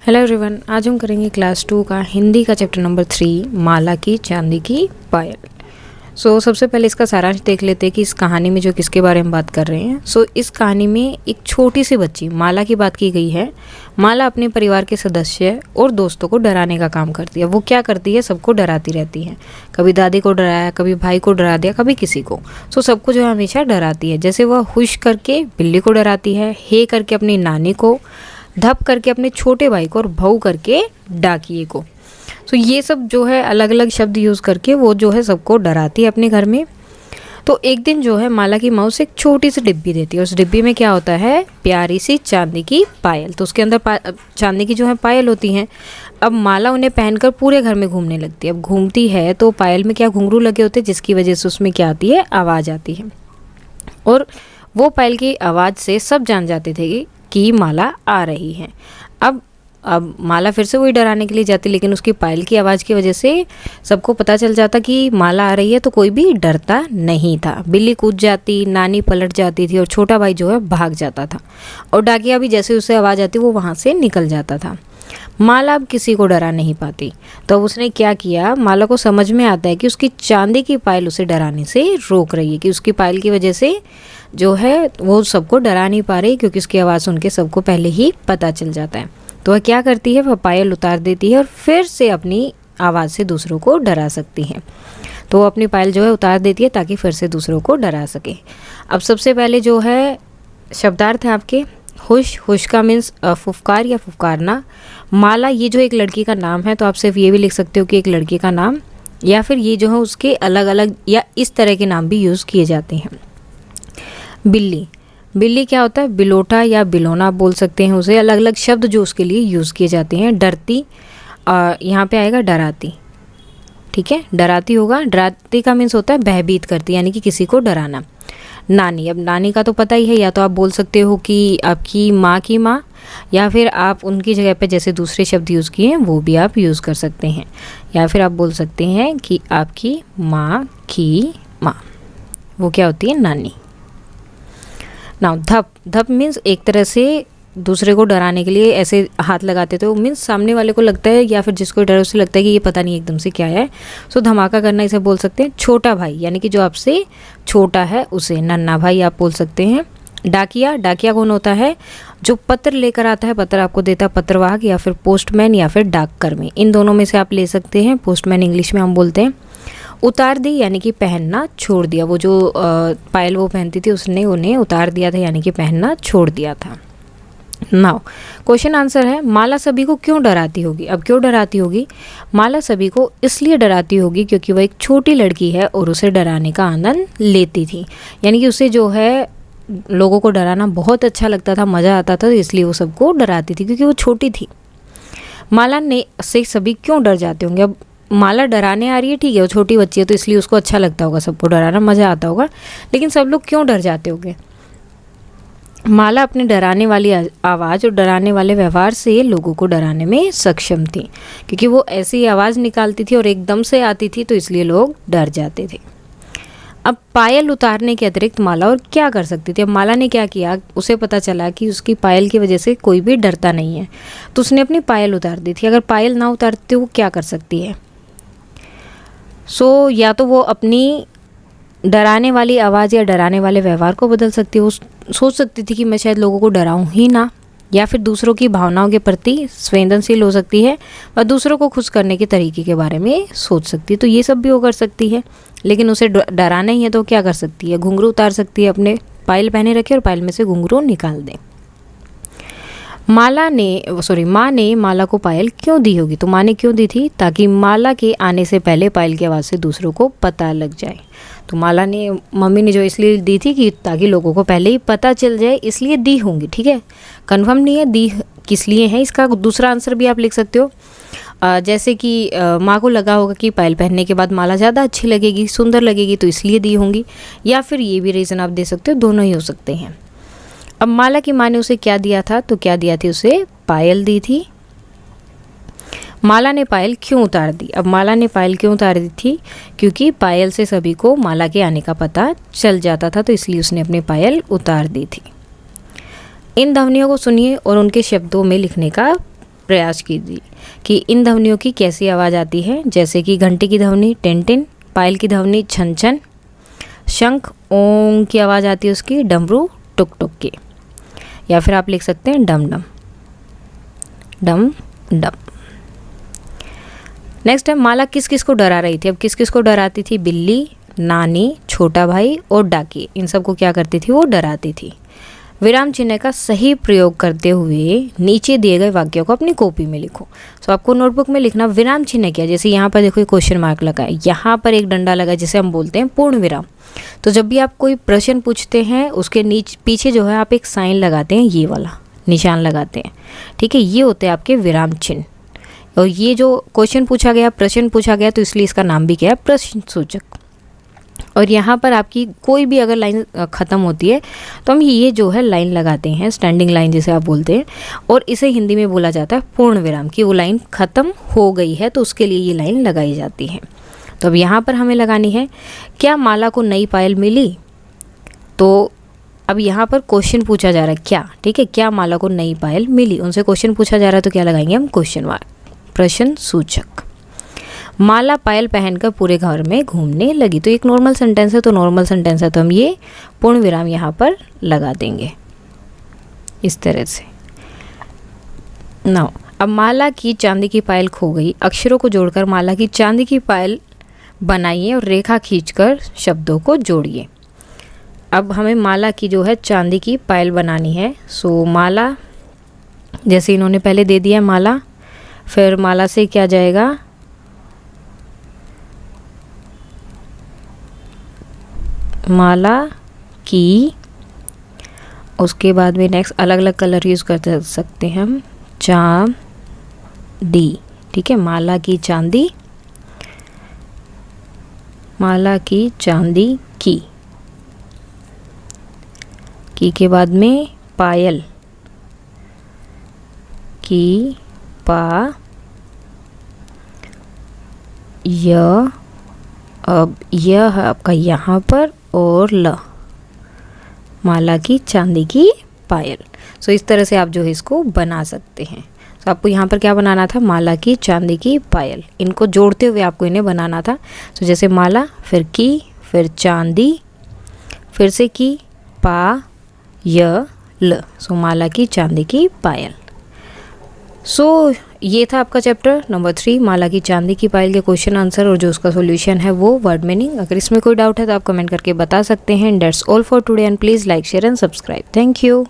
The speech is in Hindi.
हेलो एवरीवन, आज हम करेंगे क्लास 2 का हिंदी का चैप्टर नंबर 3 माला की चांदी की पायल। सबसे पहले इसका सारांश देख लेते हैं कि इस कहानी में जो किसके बारे में बात कर रहे हैं। इस कहानी में एक छोटी सी बच्ची माला की बात की गई है। माला अपने परिवार के सदस्य और दोस्तों को डराने का काम करती है। वो क्या करती है? सबको डराती रहती है। कभी दादी को डराया, कभी भाई को डरा दिया, कभी किसी को। सबको जो है हमेशा डराती है। जैसे वह हुश करके बिल्ली को डराती है, हे करके अपनी नानी को, धप करके अपने छोटे भाई को और भऊ करके डाकिए को। ये सब जो है अलग अलग शब्द यूज़ करके वो जो है सबको डराती है अपने घर में। तो एक दिन जो है माला की माँ उसे एक छोटी सी डिब्बी देती है। उस डिब्बी में क्या होता है? प्यारी सी चांदी की पायल। तो उसके अंदर चांदी की जो है पायल होती हैं। अब माला उन्हें पहनकर पूरे घर में घूमने लगती है। अब घूमती है तो पायल में क्या घुंघरू लगे होते हैं, जिसकी वजह से उसमें क्या आती है? आवाज़ आती है। और वो पायल की आवाज़ से सब जान जाते थे कि माला आ रही है। अब माला फिर से वही डराने के लिए जाती, लेकिन उसकी पायल की आवाज़ की वजह से सबको पता चल जाता कि माला आ रही है। तो कोई भी डरता नहीं था। बिल्ली कूद जाती, नानी पलट जाती थी और छोटा भाई जो है भाग जाता था। और डाकिया भी जैसे उसे आवाज़ आती वो वहाँ से निकल जाता था। माला अब किसी को डरा नहीं पाती। तो अब उसने क्या किया? माला को समझ में आता है कि उसकी चांदी की पायल उसे डराने से रोक रही है, कि उसकी पायल की वजह से जो है वो सबको डरा नहीं पा रही, क्योंकि उसकी आवाज़ सुन के सबको पहले ही पता चल जाता है। तो वह क्या करती है? वह पायल उतार देती है और फिर से अपनी आवाज़ से दूसरों को डरा सकती है। तो वो अपनी पायल जो है उतार देती है ताकि फिर से दूसरों को डरा सके। अब सबसे पहले जो है शब्दार्थ है आपके हुश। हुश का मीन्स फुफकार या फुफकारना। माला ये जो एक लड़की का नाम है, तो आप सिर्फ ये भी लिख सकते हो कि एक लड़की का नाम, या फिर ये जो है उसके अलग अलग या इस तरह के नाम भी यूज़ किए जाते हैं। बिल्ली। बिल्ली क्या होता है? बिलोटा या बिलोना बोल सकते हैं उसे। अलग अलग शब्द जो उसके लिए यूज़ किए जाते हैं। डरती, यहाँ पे आएगा डराती। ठीक है, डराती होगा। डराती का मीन्स होता है भयभीत करती, यानी कि किसी को डराना। नानी। अब नानी का तो पता ही है, या तो आप बोल सकते हो कि आपकी माँ की माँ, या फिर आप उनकी जगह पे जैसे दूसरे शब्द यूज़ किए हैं वो भी आप यूज़ कर सकते हैं। या फिर आप बोल सकते हैं कि आपकी माँ की माँ, वो क्या होती है? नानी। नाउ धप। धप मीन्स एक तरह से दूसरे को डराने के लिए ऐसे हाथ लगाते थे। वो मीन्स सामने वाले को लगता है या फिर जिसको डर उसे लगता है कि ये पता नहीं एकदम से क्या है। धमाका करना इसे बोल सकते हैं। छोटा भाई यानी कि जो आपसे छोटा है उसे नन्ना भाई आप बोल सकते हैं। डाकिया। डाकिया कौन होता है? जो पत्र लेकर आता है, पत्र आपको देता है पत्रवाहक, या फिर पोस्टमैन, या फिर डाककर्मी। इन दोनों में से आप ले सकते हैं। पोस्टमैन इंग्लिश में हम बोलते हैं। उतार दी यानी कि पहनना छोड़ दिया। वो जो पायल वो पहनती थी उसने उन्हें उतार दिया था, यानी कि पहनना छोड़ दिया था। नाउ क्वेश्चन आंसर है, माला सभी को क्यों डराती होगी? अब क्यों डराती होगी? माला सभी को इसलिए डराती होगी क्योंकि वह एक छोटी लड़की है और उसे डराने का आनंद लेती थी। यानी कि उसे जो है लोगों को डराना बहुत अच्छा लगता था, मज़ा आता था, इसलिए वो सबको डराती थी क्योंकि वो छोटी थी। माला ने से सभी क्यों डर जाते होंगे? अब माला डराने आ रही है, ठीक है, वो छोटी बच्ची है तो इसलिए उसको अच्छा लगता होगा, सबको डराना मज़ा आता होगा, लेकिन सब लोग क्यों डर जाते होंगे? माला अपने डराने वाली आवाज़ और डराने वाले व्यवहार से लोगों को डराने में सक्षम थी, क्योंकि वो ऐसी आवाज़ निकालती थी और एकदम से आती थी, तो इसलिए लोग डर जाते थे। अब पायल उतारने के अतिरिक्त माला और क्या कर सकती थी? अब माला ने क्या किया? उसे पता चला कि उसकी पायल की वजह से कोई भी डरता नहीं है, तो उसने अपनी पायल उतार दी थी। अगर पायल ना उतारती तो वो क्या कर सकती है? या तो वो अपनी डराने वाली आवाज़ या डराने वाले व्यवहार को बदल सकती है। वो सोच सकती थी कि मैं शायद लोगों को डराऊं ही ना, या फिर दूसरों की भावनाओं के प्रति संवेदनशील हो सकती है और दूसरों को खुश करने के तरीके के बारे में सोच सकती है। तो ये सब भी वो कर सकती है, लेकिन उसे डराना ही है तो क्या कर सकती है? घुंघरू उतार सकती है, अपने पायल पहने रखे और पायल में से घुंघरू निकाल दे। माँ ने माला को पायल क्यों दी होगी? तो माँ ने क्यों दी थी? ताकि माला के आने से पहले पायल की आवाज़ से दूसरों को पता लग जाए। तो मम्मी ने जो इसलिए दी थी कि ताकि लोगों को पहले ही पता चल जाए, इसलिए दी होंगी। ठीक है, कंफर्म नहीं है दी किस लिए है। इसका दूसरा आंसर भी आप लिख सकते हो, जैसे कि माँ को लगा होगा कि पायल पहनने के बाद माला ज़्यादा अच्छी लगेगी, सुंदर लगेगी, तो इसलिए दी होंगी। या फिर ये भी रीज़न आप दे सकते हो, दोनों ही हो सकते हैं। अब माला की माँ ने उसे क्या दिया था? तो क्या दिया थी? उसे पायल दी थी। माला ने पायल क्यों उतार दी? अब माला ने पायल क्यों उतार दी थी? क्योंकि पायल से सभी को माला के आने का पता चल जाता था, तो इसलिए उसने अपनी पायल उतार दी थी। इन ध्वनियों को सुनिए और उनके शब्दों में लिखने का प्रयास कीजिए कि इन ध्वनियों की कैसी आवाज़ आती है, जैसे कि घंटी की ध्वनि टिन टिन, पायल की ध्वनि छन छन, शंख ओंग की आवाज़ आती है उसकी, डमरू टुक टुक की, या फिर आप लिख सकते हैं डम डम डम डम। नेक्स्ट है माला किस किस को डरा रही थी। अब किस किस को डराती थी? बिल्ली, नानी, छोटा भाई और डाकी, इन सबको क्या करती थी? वो डराती थी। विराम चिन्ह का सही प्रयोग करते हुए नीचे दिए गए वाक्यों को अपनी कॉपी में लिखो। तो आपको नोटबुक में लिखना विराम चिन्ह क्या, जैसे यहाँ पर देखो क्वेश्चन मार्क लगा है, यहाँ पर एक डंडा लगा है जिसे हम बोलते हैं पूर्ण विराम। तो जब भी आप कोई प्रश्न पूछते हैं उसके पीछे जो है आप एक साइन लगाते हैं, ये वाला निशान लगाते हैं, ठीक है, ये होते हैं आपके विराम चिन्ह। और ये जो क्वेश्चन पूछा गया, प्रश्न पूछा गया, तो इसलिए इसका नाम भी क्या है? प्रश्न सूचक। और यहाँ पर आपकी कोई भी अगर लाइन ख़त्म होती है तो हम ये जो है लाइन लगाते हैं, स्टैंडिंग लाइन जिसे आप बोलते हैं, और इसे हिंदी में बोला जाता है पूर्ण विराम, कि वो लाइन ख़त्म हो गई है तो उसके लिए ये लाइन लगाई जाती है। तो अब यहाँ पर हमें लगानी है, क्या माला को नई पायल मिली? तो अब यहाँ पर क्वेश्चन पूछा जा रहा है क्या, ठीक है, क्या माला को नई पायल मिली, उनसे क्वेश्चन पूछा जा रहा है, तो क्या लगाएंगे हम? क्वेश्चन मार्क, प्रश्न सूचक। माला पायल पहनकर पूरे घर में घूमने लगी, तो एक नॉर्मल सेंटेंस है, तो नॉर्मल सेंटेंस है तो हम ये पूर्ण विराम यहाँ पर लगा देंगे इस तरह से। नाउ अब माला की चांदी की पायल खो गई, अक्षरों को जोड़कर माला की चांदी की पायल बनाइए और रेखा खींचकर शब्दों को जोड़िए। अब हमें माला की जो है चांदी की पायल बनानी है। सो माला जैसे इन्होंने पहले दे दिया माला, फिर माला से क्या जाएगा? माला की, उसके बाद में नेक्स्ट अलग अलग कलर यूज़ कर सकते हैं हम, चांदी, ठीक है, माला की चांदी, माला की चांदी की के बाद में पायल की, पा य, अब यह है आपका यहाँ पर, और ल, माला की चांदी की पायल। सो इस तरह से आप जो है इसको बना सकते हैं। तो आपको यहाँ पर क्या बनाना था? माला की चांदी की पायल, इनको जोड़ते हुए आपको इन्हें बनाना था। तो जैसे माला, फिर की, फिर चांदी, फिर से की, पा य ल, सो माला की चांदी की पायल। सो ये था आपका चैप्टर नंबर 3, माला की चांदी की पायल के क्वेश्चन आंसर, और जो उसका सॉल्यूशन है वो वर्ड मीनिंग। अगर इसमें कोई डाउट है तो आप कमेंट करके बता सकते हैं। That's all for today and please like share and subscribe. Thank you.